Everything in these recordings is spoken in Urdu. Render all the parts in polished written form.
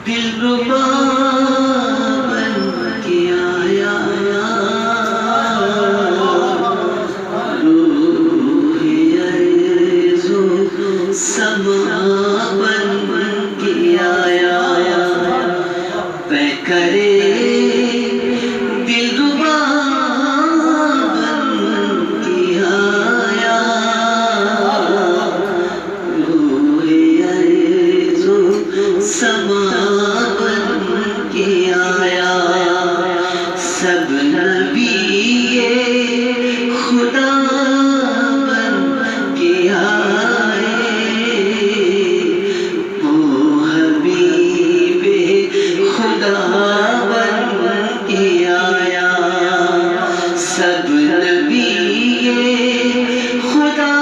دلربا بن کے آیا روح عرض و سما بن کے آیا پہ کرے دلربا بن کے آیا روح عرض و سما بن کے آیا سب نبی خدا بن کے آئے وہ حبیب خدا بن کے آیا سب نبی خدا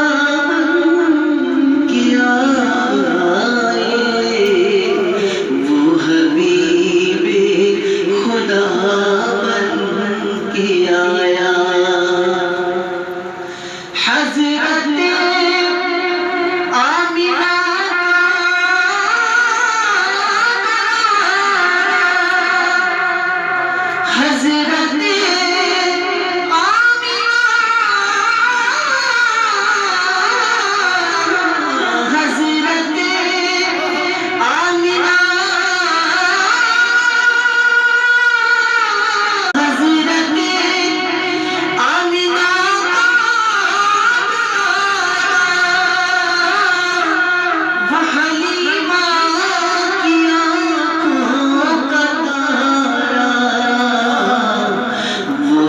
بن کے آئے وہ حبیب خدا بن کے آیا حضرت آمنہ حضرت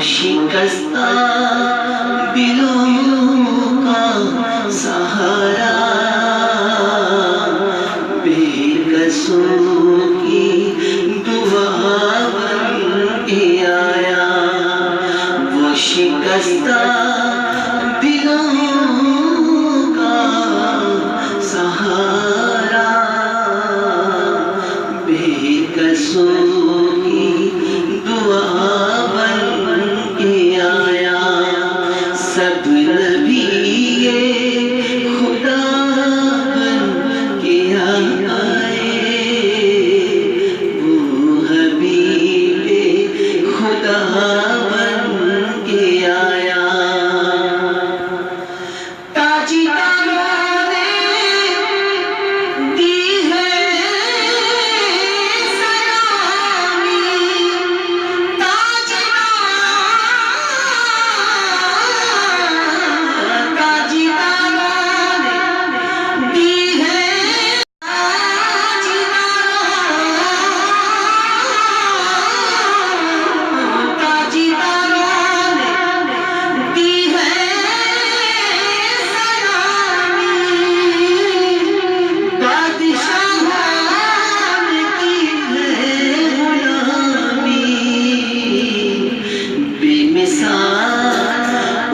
شکستہ دلوں کا سہارا بے کسوں کی دعا بن کے آیا وہ شکستہ دلوں کا سہارا بے کسوں کی دعا سب نبی خدا بن کے آئے وہ حبیب خدا بن کے آیا تاجداروں نے دی ہے سلامی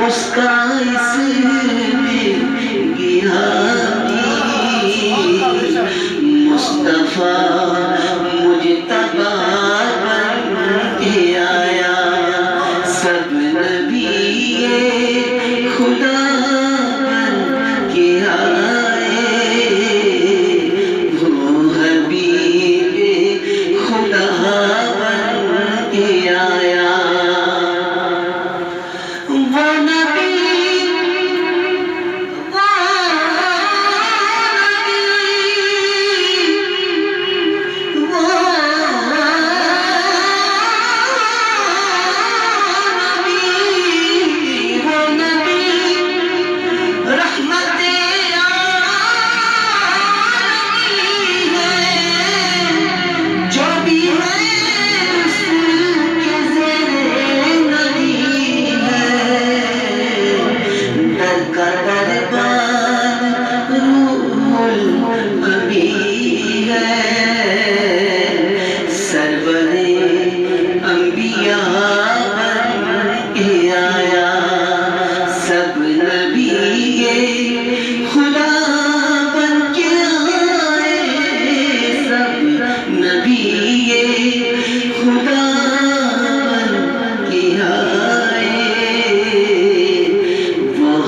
اس کا اس میں گیانی مصطفیٰ مجتبی بن کے آیا سب نبی خدا بن کے آئے وہ حبیب خدا بن کے آیا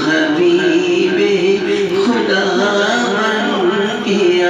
حبیب خدا بن کے